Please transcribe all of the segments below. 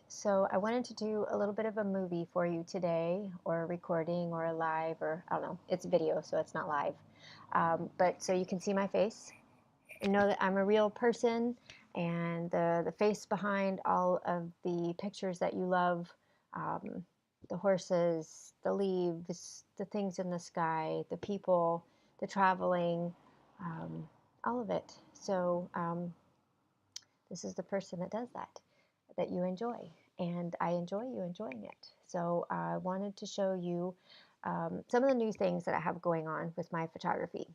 So I wanted to do a little bit of a movie for you today, or a recording, or a live, or I don't know. It's video, so it's not live. But so you can see my face and know that I'm a real person, and the face behind all of the pictures that you love, um, the horses, the leaves, the things in the sky, the people, the traveling, um, all of it. So this is the person that does that you enjoy, and I enjoy you enjoying it. So I wanted to show you some of the new things that I have going on with my photography,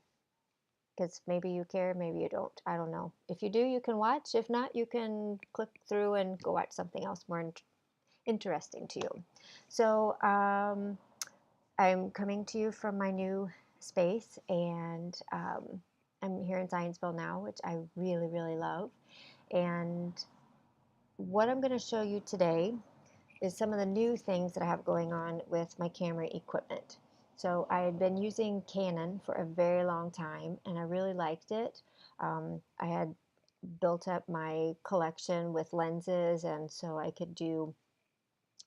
because maybe you care, maybe you don't. I don't know. If you do, you can watch. If not, you can click through and go watch something else more interesting to you. So I'm coming to you from my new space, and I'm here in Zionsville now, which I really, really love. And what I'm going to show you today is some of the new things that I have going on with my camera equipment. So I had been using Canon for a very long time, and I really liked it. I had built up my collection with lenses, and so I could do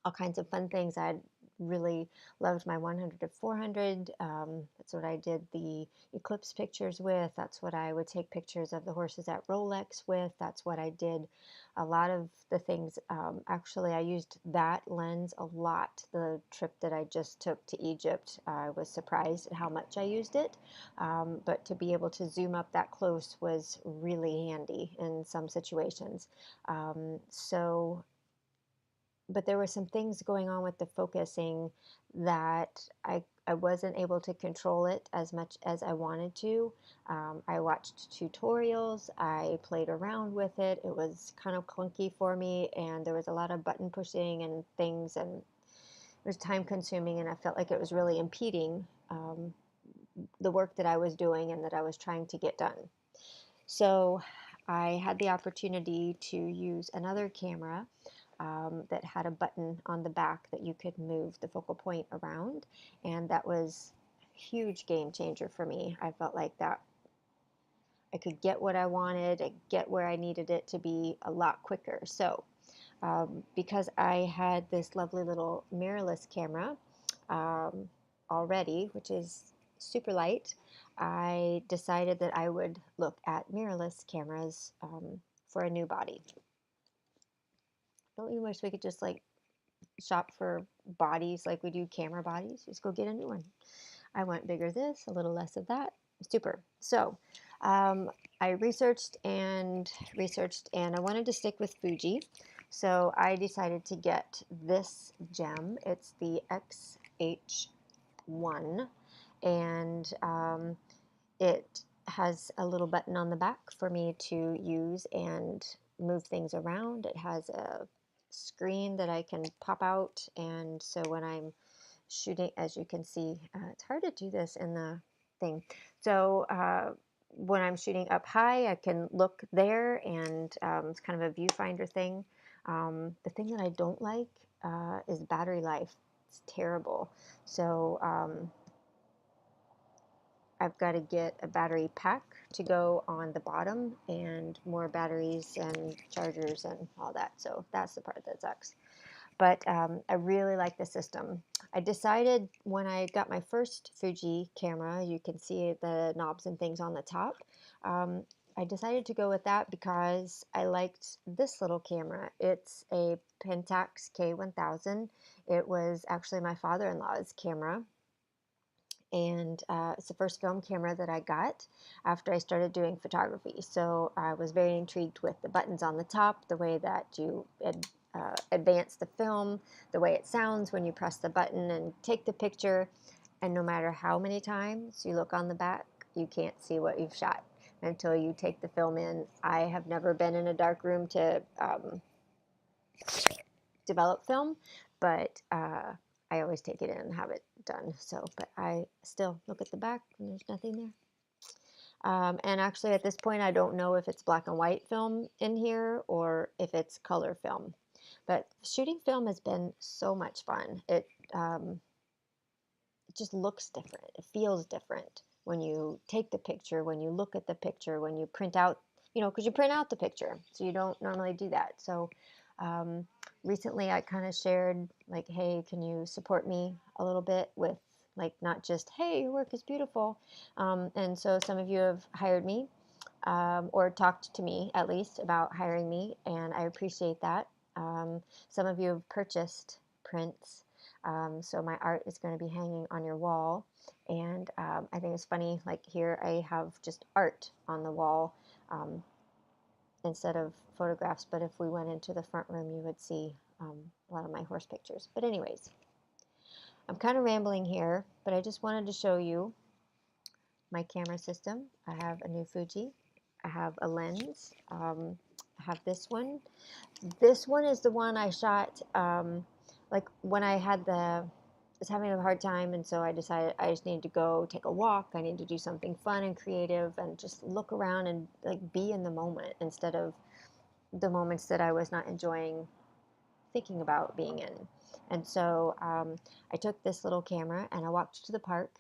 all kinds of fun things. I really loved my 100 to 400. That's what I did the eclipse pictures with. That's what I would take pictures of the horses at Rolex with. That's what I did a lot of the things. Actually, I used that lens a lot. The trip that I just took to Egypt, I was surprised at how much I used it. But to be able to zoom up that close was really handy in some situations. So but there were some things going on with the focusing that I wasn't able to control it as much as I wanted to. I watched tutorials, I played around with it. It was kind of clunky for me, and there was a lot of button pushing and things, and it was time consuming, and I felt like it was really impeding the work that I was doing and that I was trying to get done. So I had the opportunity to use another camera that had a button on the back that you could move the focal point around, and that was a huge game changer for me. I felt like that I could get what I wanted and get where I needed it to be a lot quicker. So because I had this lovely little mirrorless camera um, already, which is super light, I decided that I would look at mirrorless cameras for a new body. Don't you wish we could just like shop for bodies like we do camera bodies? Just go get a new one. I want bigger this, a little less of that. Super. So um, I researched, and I wanted to stick with Fuji. So I decided to get this gem. It's the XH1, and it has a little button on the back for me to use and move things around. It has a screen that I can pop out, and so when I'm shooting, as you can see, it's hard to do this in the thing. So when I'm shooting up high, I can look there, and it's kind of a viewfinder thing. The thing that I don't like is battery life. It's terrible. So I've got to get a battery pack to go on the bottom, and more batteries and chargers and all that. So that's the part that sucks. But I really like the system. I decided when I got my first Fuji camera, you can see the knobs and things on the top. Um, I decided to go with that because I liked this little camera. It's a Pentax K1000. It was actually my father-in-law's camera, and it's the first film camera that I got after I started doing photography. So I was very intrigued with the buttons on the top, the way that you advance the film, the way it sounds when you press the button and take the picture. And no matter how many times you look on the back, you can't see what you've shot until you take the film in. I have never been in a dark room to develop film, but I always take it in and have it done. So, but I still look at the back and there's nothing there. And actually, at this point, I don't know if it's black and white film in here or if it's color film. But shooting film has been so much fun. It just looks different. It feels different when you take the picture, when you look at the picture, when you print out, because you print out the picture. So you don't normally do that. So recently I kind of shared like, hey, can you support me a little bit with like not just, hey, your work is beautiful. And so some of you have hired me or talked to me at least about hiring me, and I appreciate that. Some of you have purchased prints, so my art is going to be hanging on your wall. And I think it's funny, like here I have just art on the wall instead of photographs, but if we went into the front room, you would see a lot of my horse pictures. But anyways, I'm kind of rambling here, but I just wanted to show you my camera system. I have a new Fuji. I have a lens. I have this one. This one is the one I shot like when I was having a hard time, and so I decided I just needed to go take a walk. I need to do something fun and creative and just look around and like be in the moment instead of the moments that I was not enjoying thinking about being in. And so I took this little camera and I walked to the park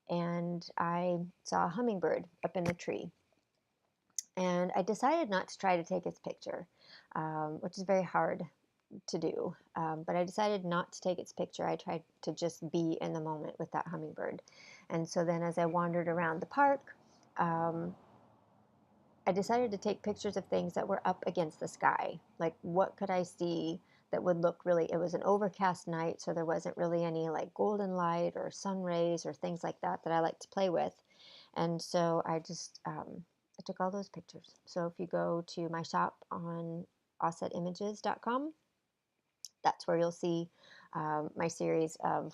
and I saw a hummingbird up in the tree. And I decided not to try to take its picture, which is very hard to do. But I decided not to take its picture. I tried to just be in the moment with that hummingbird. And so then as I wandered around the park, I decided to take pictures of things that were up against the sky. Like, what could I see that would look really, it was an overcast night, so there wasn't really any like golden light or sun rays or things like that that I like to play with. And so I just, I took all those pictures. So if you go to my shop on offsetimages.com, that's where you'll see my series of,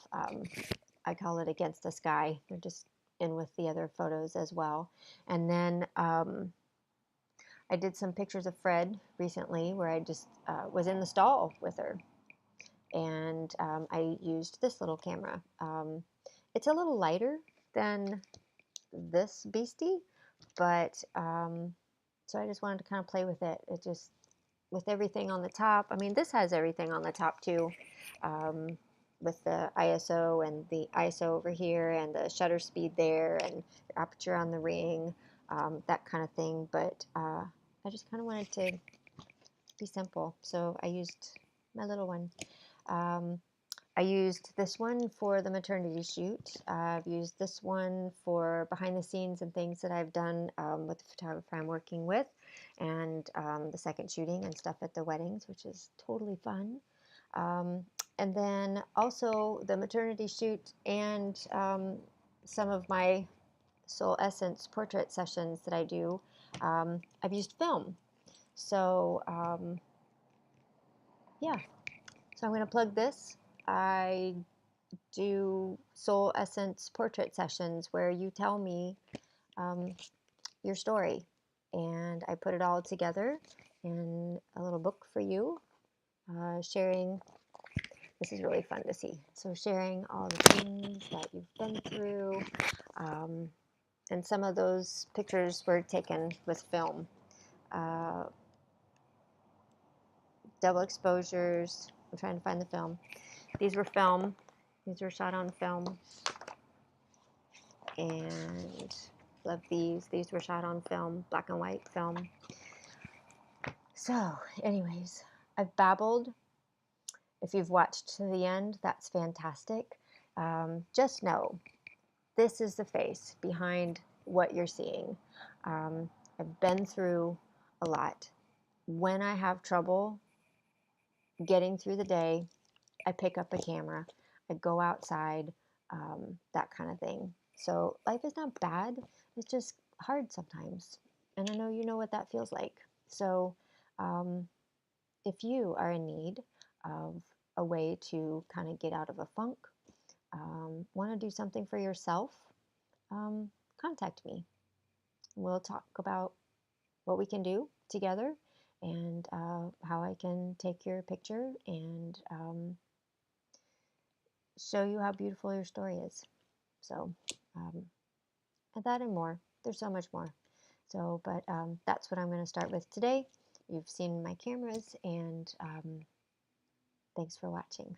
I call it Against the Sky. They're just in with the other photos as well. And then I did some pictures of Fred recently where I just was in the stall with her. And I used this little camera. It's a little lighter than this beastie, but so I just wanted to kind of play with it. It just, with everything on the top. I mean, this has everything on the top too, with the ISO and the ISO over here and the shutter speed there and the aperture on the ring, that kind of thing. But I just kind of wanted to be simple, so I used my little one. I used this one for the maternity shoot. I've used this one for behind the scenes and things that I've done with the photographer I'm working with, and the second shooting and stuff at the weddings, which is totally fun. And then also the maternity shoot and some of my Soul Essence portrait sessions that I do, I've used film. So yeah, so I'm going to plug this. I do Soul Essence portrait sessions where you tell me your story, and I put it all together in a little book for you, sharing. This is really fun to see. So sharing all the things that you've been through, and some of those pictures were taken with film. Double exposures. I'm trying to find the film. These were film. These were shot on film. And love these. These were shot on film, black and white film. So, anyways, I've babbled. If you've watched to the end, that's fantastic. Just know, this is the face behind what you're seeing. I've been through a lot. When I have trouble getting through the day, I pick up a camera. I go outside, that kind of thing. So life is not bad. It's just hard sometimes. And I know you know what that feels like. So if you are in need of a way to kind of get out of a funk, want to do something for yourself, contact me. We'll talk about what we can do together and how I can take your picture and show you how beautiful your story is. So, and that and more. There's so much more. So, but that's what I'm going to start with today. You've seen my cameras, and thanks for watching.